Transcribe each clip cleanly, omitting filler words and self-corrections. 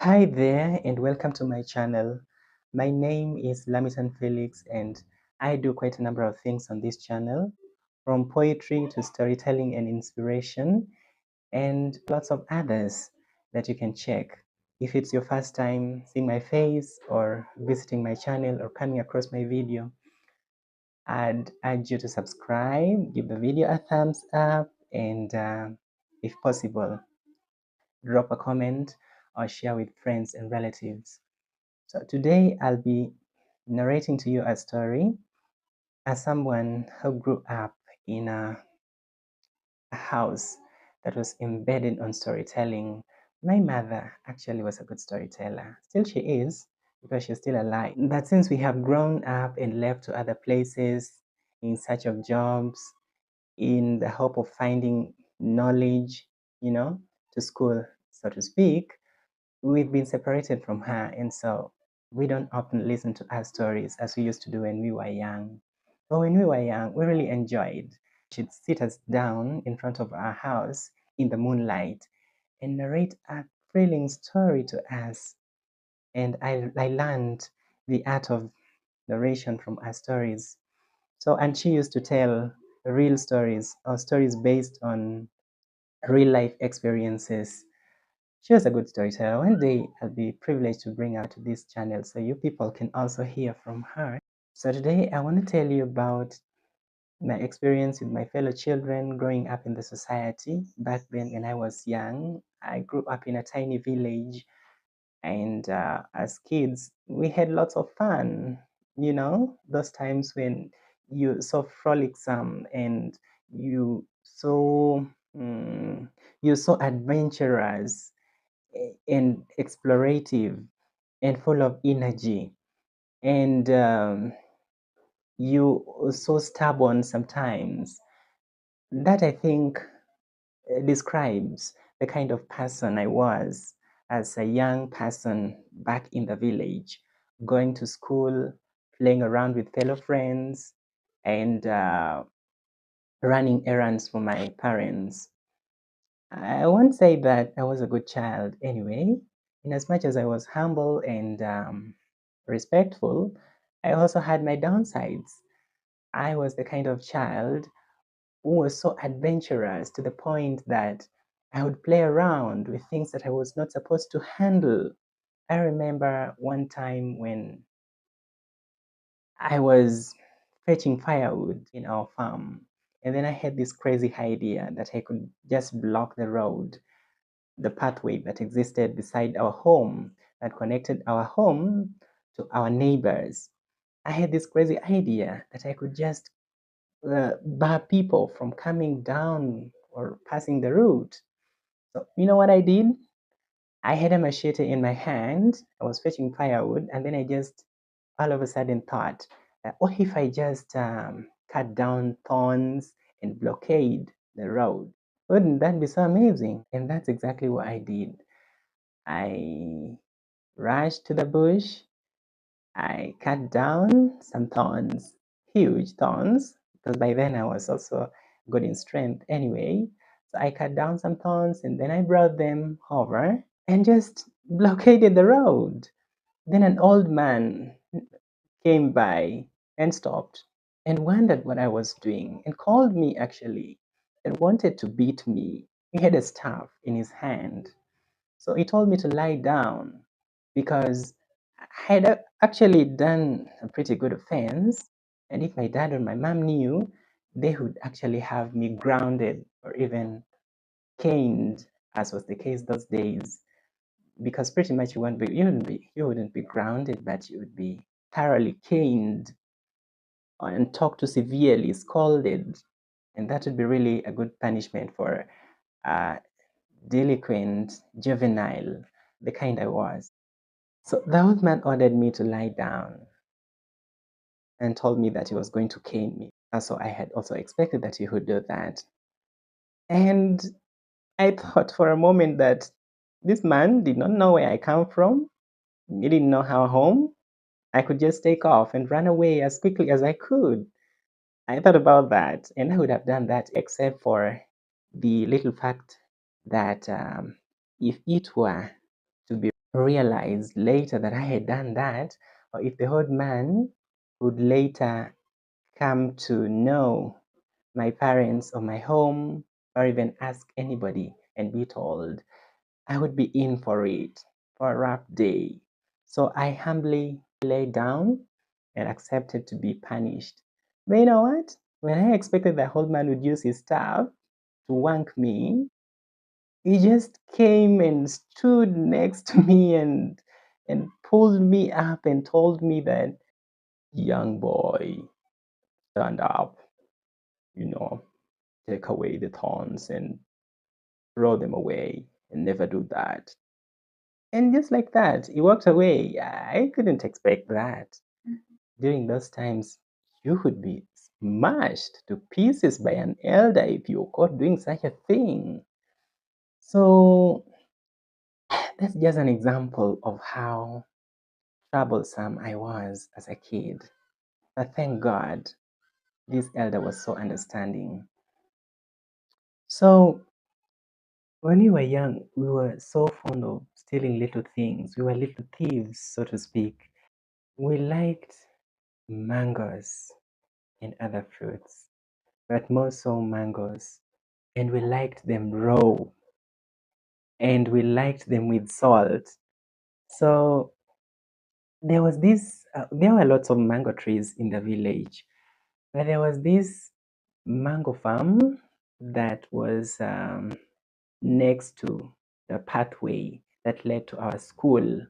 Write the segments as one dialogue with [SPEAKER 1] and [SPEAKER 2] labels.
[SPEAKER 1] Hi there and welcome to my channel. My name is Lamisan Felix and I do quite a number of things on this channel, from poetry to storytelling and inspiration, and lots of others that you can check. If it's your first time seeing my face or visiting my channel or coming across my video, I'd urge you to subscribe, give the video a thumbs up, and if possible, drop a comment or share with friends and relatives. So today I'll be narrating to you a story as someone who grew up in a house that was embedded on storytelling. My mother actually was a good storyteller. Still she is, because she's still alive. But since we have grown up and left to other places in search of jobs, in the hope of finding knowledge, to school, so to speak, we've been separated from her, and so we don't often listen to her stories as we used to do when we were young. But when we were young, we really enjoyed. She'd sit us down in front of our house in the moonlight and narrate a thrilling story to us. And I learned the art of narration from her stories. And she used to tell real stories or stories based on real life experiences. She was a good storyteller. One day I'll be privileged to bring her to this channel so you people can also hear from her. So today I want to tell you about my experience with my fellow children growing up in the society. Back then when I was young, I grew up in a tiny village, and as kids we had lots of fun. Those times when you're so frolicsome and you so you're so adventurous and explorative and full of energy, and you so stubborn sometimes. That, I think, describes the kind of person I was as a young person back in the village, going to school, playing around with fellow friends, and running errands for my parents. I won't say that I was a good child anyway. In as much as I was humble and respectful, I also had my downsides. I was the kind of child who was so adventurous to the point that I would play around with things that I was not supposed to handle. I remember one time when I was fetching firewood in our farm, and then I had this crazy idea that I could just block the road, the pathway that existed beside our home that connected our home to our neighbors. I had this crazy idea that I could just bar people from coming down or passing the route. So, you know what I did? I had a machete in my hand. I was fetching firewood, and then I just all of a sudden thought, what if I just cut down thorns and blockade the road? Wouldn't that be so amazing? And that's exactly what I did. I rushed to the bush. I cut down some thorns, huge thorns, because by then I was also good in strength anyway. So I cut down some thorns and then I brought them over and just blockaded the road. Then an old man came by and stopped and wondered what I was doing and called me actually and wanted to beat me. He had a staff in his hand. So he told me to lie down because I had actually done a pretty good offense. And if my dad or my mom knew, they would actually have me grounded or even caned, as was the case those days. Because pretty much you wouldn't be grounded, but you would be thoroughly caned and talked to severely, scolded. And that would be really a good punishment for a delinquent juvenile, the kind I was. So the old man ordered me to lie down and told me that he was going to cane me. And so I had also expected that he would do that. And I thought for a moment that this man did not know where I come from. He didn't know how home. I could just take off and run away as quickly as I could. I thought about that, and I would have done that except for the little fact that if it were to be realized later that I had done that, or if the old man would later come to know my parents or my home, or even ask anybody and be told, I would be in for it, for a rough day. So I humbly lay down and accepted to be punished. But you know what? When I expected the old man would use his staff to wank me, he just came and stood next to me and pulled me up and told me that, young boy, stand up, you know, take away the thorns and throw them away and never do that. And just like that, he walked away. I couldn't expect that. During those times, you would be smashed to pieces by an elder if you were caught doing such a thing. So that's just an example of how troublesome I was as a kid. But thank God, this elder was so understanding. So when we were young, we were so fond of stealing little things. We were little thieves, so to speak. We liked mangoes and other fruits, but more so mangoes. And we liked them raw, and we liked them with salt. So there were lots of mango trees in the village, but there was this mango farm that was next to the pathway that led to our school.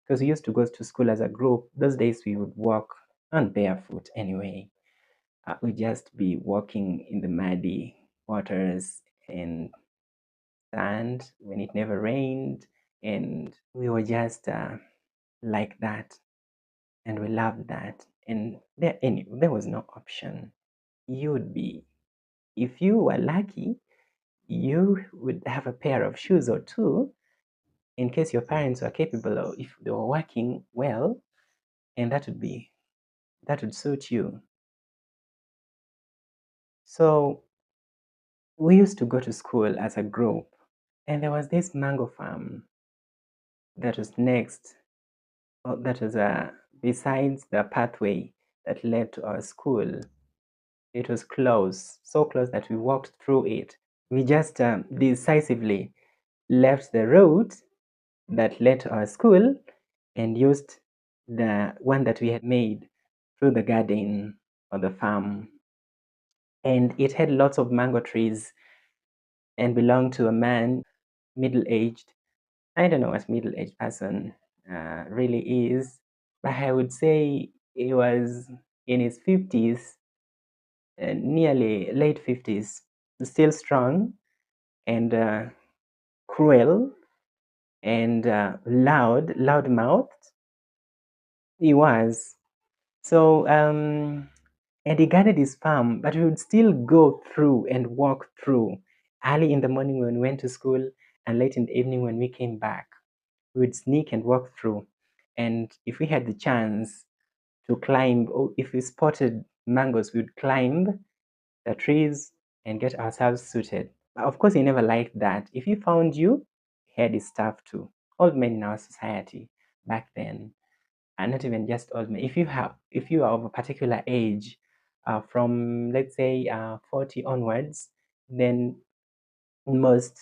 [SPEAKER 1] Because we used to go to school as a group. Those days we would walk on barefoot anyway. We'd just be walking in the muddy waters and sand when it never rained. And we were just like that. And we loved that. And there was no option. You would be, if you were lucky, you would have a pair of shoes or two in case your parents were capable of, if they were working well, and that would suit you. So we used to go to school as a group, and there was this mango farm that was next, or that was besides the pathway that led to our school. It was close, so close that we walked through it. We just decisively left the road that led to our school and used the one that we had made through the garden or the farm. And it had lots of mango trees and belonged to a man, middle aged. I don't know what middle aged person really is, but I would say he was in his 50s, nearly late 50s, still strong and cruel and loud mouthed. He was. So, and he guarded his farm, but we would still go through and walk through early in the morning when we went to school and late in the evening when we came back. We would sneak and walk through. And if we had the chance to climb, or if we spotted mangoes, we would climb the trees and get ourselves suited. But of course, he never liked that. If he found you, he had his stuff too. Old men in our society back then, and not even just old men. If you are of a particular age, from let's say 40 onwards, then most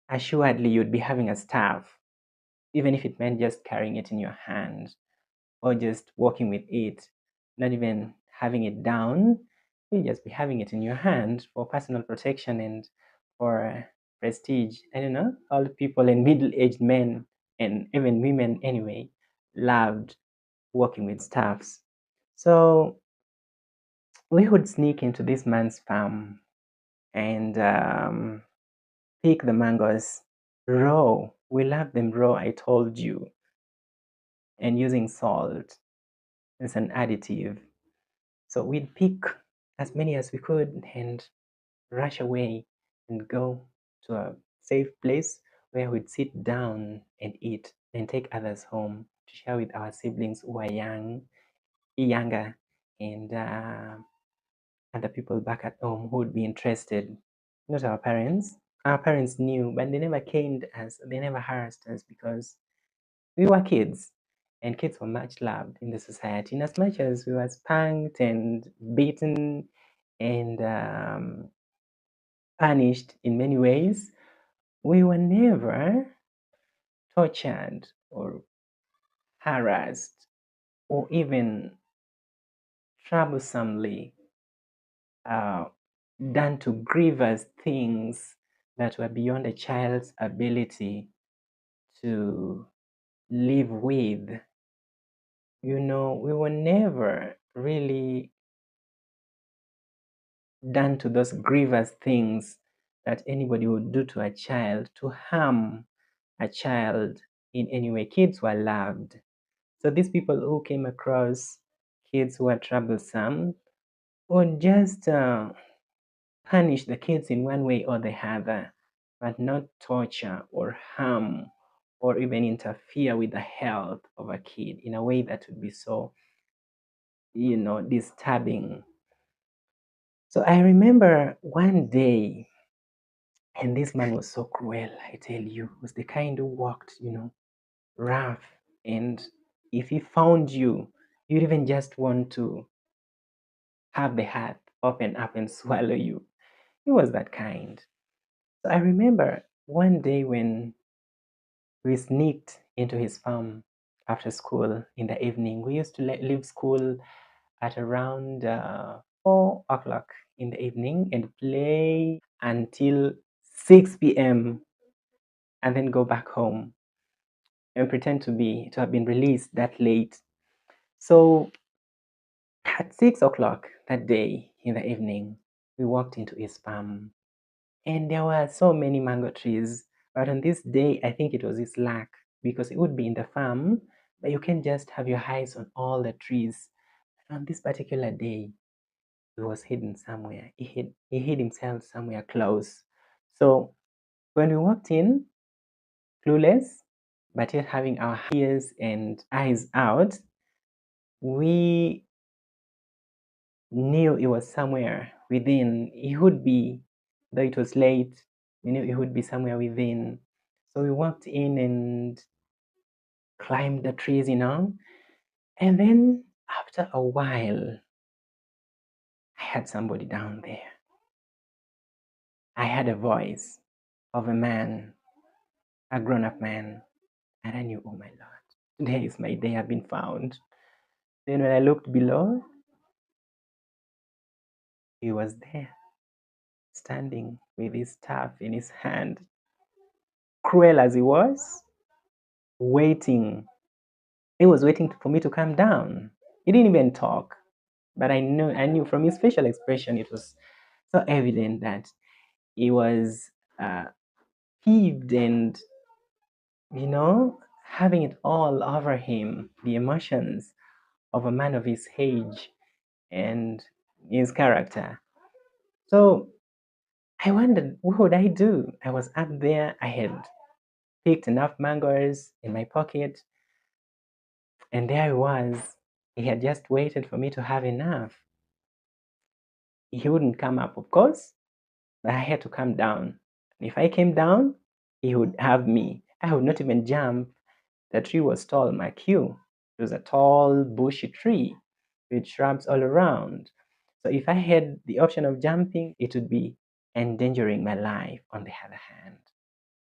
[SPEAKER 1] assuredly you'd be having a staff, even if it meant just carrying it in your hand or just walking with it, not even having it down. You just be having it in your hand for personal protection and for prestige. I don't know, old people and middle-aged men and even women anyway loved working with staffs. So we would sneak into this man's farm and pick the mangoes raw. We love them raw, I told you, and using salt as an additive. So we'd pick as many as we could and rush away and go to a safe place where we'd sit down and eat and take others home to share with our siblings who are younger, and other people back at home who would be interested. Not our parents. Our parents knew, but they never caned us. They never harassed us because we were kids, and kids were much loved in the society. In as much as we were spanked and beaten and punished in many ways, we were never tortured or harassed or even troublesomely uh, done to grievous things that were beyond a child's ability to live with. You know, we were never really done to those grievous things that anybody would do to a child to harm a child in any way. Kids were loved. So these people who came across kids who are troublesome would just punish the kids in one way or the other, but not torture or harm or even interfere with the health of a kid in a way that would be so, disturbing. So I remember one day, and this man was so cruel, I tell you, was the kind who walked, rough. And if he found you, you'd even just want to have the heart open up and swallow you. He was that kind. So I remember one day when we sneaked into his farm after school in the evening. We used to leave school at around 4 o'clock in the evening and play until 6 p.m. and then go back home and pretend to have been released that late. So at 6 o'clock that day in the evening, we walked into his farm, and there were so many mango trees. But on this day, I think it was his luck because it would be in the farm, but you can just have your eyes on all the trees. And on this particular day, he was hidden somewhere. He hid himself somewhere close. So when we walked in, clueless, but yet having our ears and eyes out, we knew it was somewhere within. He would be, though it was late, we knew it would be somewhere within. So we walked in and climbed the trees, and then after a while, I had somebody down there. I had a voice of a man, a grown-up man, and I knew, oh my Lord, today is my day, I've been found. Then when I looked below, he was there, standing with his staff in his hand, cruel as he was, waiting. He was waiting for me to come down. He didn't even talk, but I knew from his facial expression, it was so evident that he was uh, peeved and, having it all over him, the emotions of a man of his age and his character. So I wondered, what would I do? I was up there, I had picked enough mangoes in my pocket, and there he was. He had just waited for me to have enough. He wouldn't come up, of course, but I had to come down. If I came down, he would have me. I would not even jump. The tree was tall, mark you. It was a tall, bushy tree with shrubs all around. So if I had the option of jumping, it would be endangering my life on the other hand.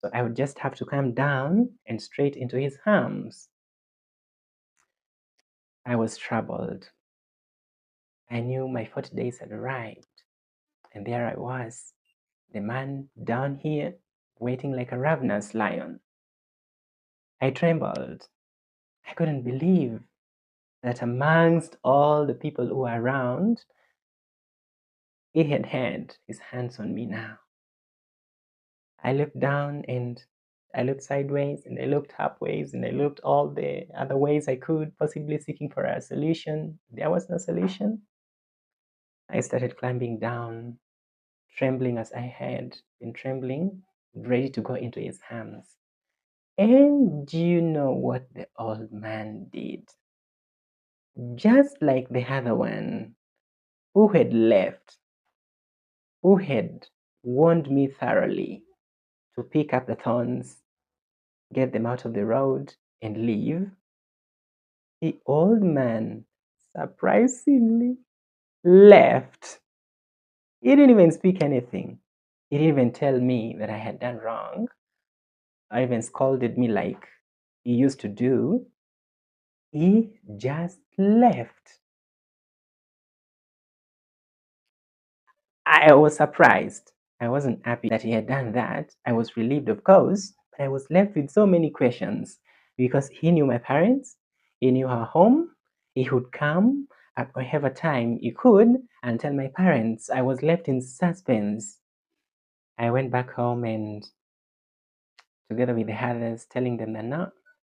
[SPEAKER 1] So I would just have to come down and straight into his arms. I was troubled. I knew my 40 days had arrived, and there I was, the man down here, waiting like a ravenous lion. I trembled. I couldn't believe that amongst all the people who were around, he had his hands on me now. I looked down and I looked sideways and I looked upways and I looked all the other ways I could, possibly seeking for a solution. There was no solution. I started climbing down, trembling as I had been trembling, ready to go into his arms. And do you know what the old man did? Just like the other one who had left, who had warned me thoroughly to pick up the thorns, get them out of the road, and leave, the old man surprisingly left. He didn't even speak anything. He didn't even tell me that I had done wrong, or even scolded me like he used to do. He just left. I was surprised. I wasn't happy that he had done that. I was relieved, of course, but I was left with so many questions because he knew my parents, he knew our home, he would come at whatever time he could and tell my parents. I was left in suspense. I went back home and together with the others, telling them that no,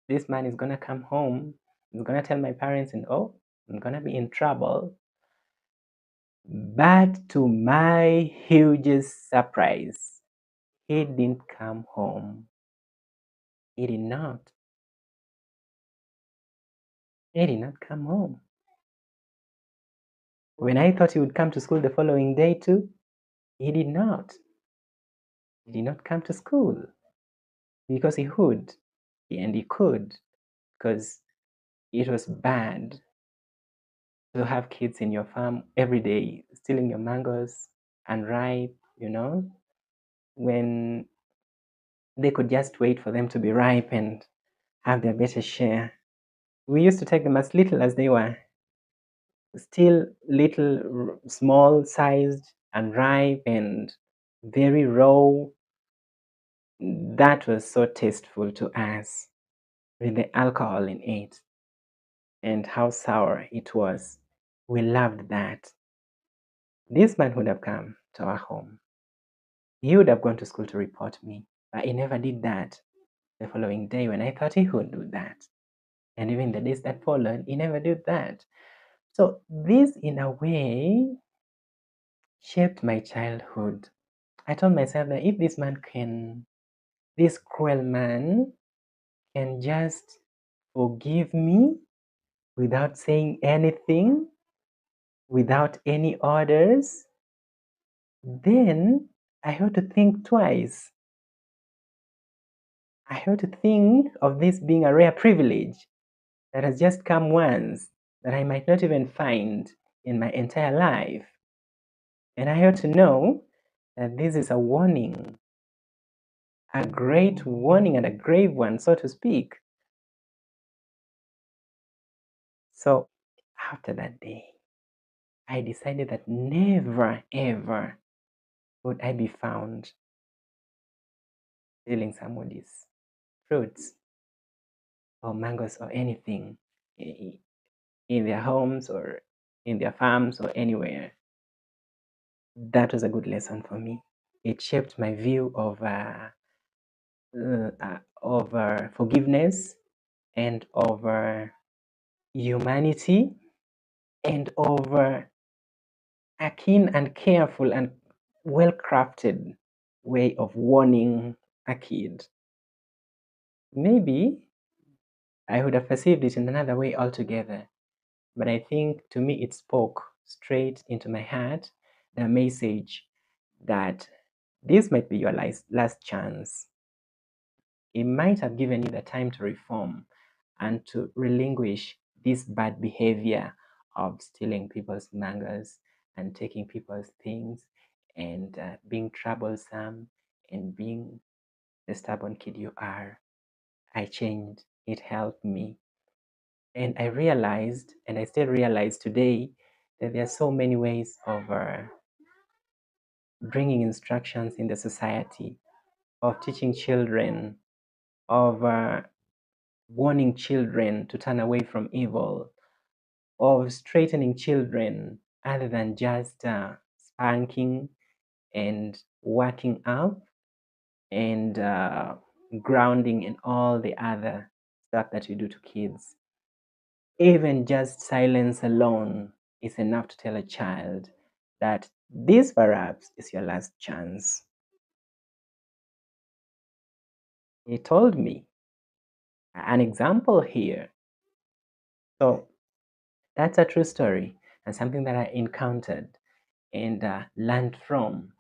[SPEAKER 1] this man is gonna come home, he's gonna tell my parents, and oh, I'm gonna be in trouble. But to my hugest surprise, he didn't come home. He did not. He did not come home. When I thought he would come to school the following day too, he did not. He did not come to school because he would, and he could, because it was bad to have kids in your farm every day stealing your mangoes and ripe, when they could just wait for them to be ripe and have their better share. We used to take them as little as they were, still little, small sized and ripe and very raw. That was so tasteful to us with the alcohol in it and how sour it was. We loved that. This man would have come to our home. He would have gone to school to report me, but he never did that the following day when I thought he would do that. And even the days that followed, he never did that. So this, in a way, shaped my childhood. I told myself that if this cruel man can just forgive me without saying anything, without any orders, then I have to think twice. I have to think of this being a rare privilege that has just come once that I might not even find in my entire life. And I have to know that this is a warning, a great warning and a grave one, so to speak. So after that day, I decided that never ever would I be found stealing somebody's fruits or mangoes or anything in their homes or in their farms or anywhere. That was a good lesson for me. It shaped my view of forgiveness and over humanity and over a keen and careful and well-crafted way of warning a kid. Maybe I would have perceived it in another way altogether, but I think to me it spoke straight into my heart the message that this might be your last chance. It might have given you the time to reform and to relinquish this bad behavior of stealing people's mangoes and taking people's things and being troublesome and being the stubborn kid you are. I changed. It helped me. And I realized, and I still realize today, that there are so many ways of bringing instructions in the society, of teaching children, of warning children to turn away from evil, of straightening children other than just spanking and working up and grounding and all the other stuff that you do to kids. Even just silence alone is enough to tell a child that this perhaps is your last chance. He told me an example here. So that's a true story and something that I encountered and learned from.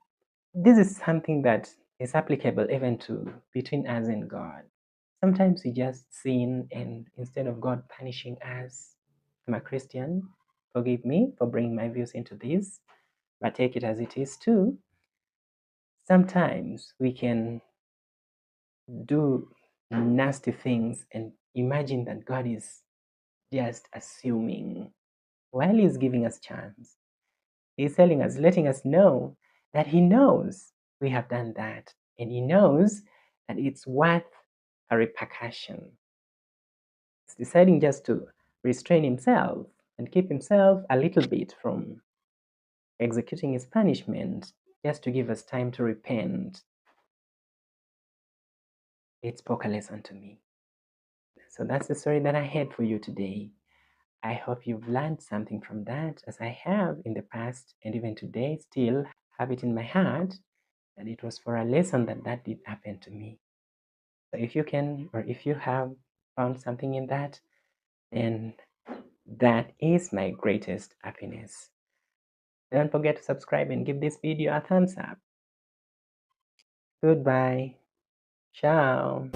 [SPEAKER 1] This is something that is applicable even to between us and God. Sometimes we just sin, and instead of God punishing us, I'm a Christian, forgive me for bringing my views into this, but take it as it is too. Sometimes we can do nasty things and imagine that God is just assuming while He's giving us chance. He's telling us, letting us know that He knows we have done that, and He knows that it's worth a repercussion. He's deciding just to restrain Himself and keep Himself a little bit from executing His punishment, just to give us time to repent. It spoke a lesson to me. So that's the story that I had for you today. I hope you've learned something from that, as I have in the past, and even today still have it in my heart that it was for a lesson that did happen to me. So if you can, or if you have found something in that, then that is my greatest happiness. Don't forget to subscribe and give this video a thumbs up. Goodbye. Ciao.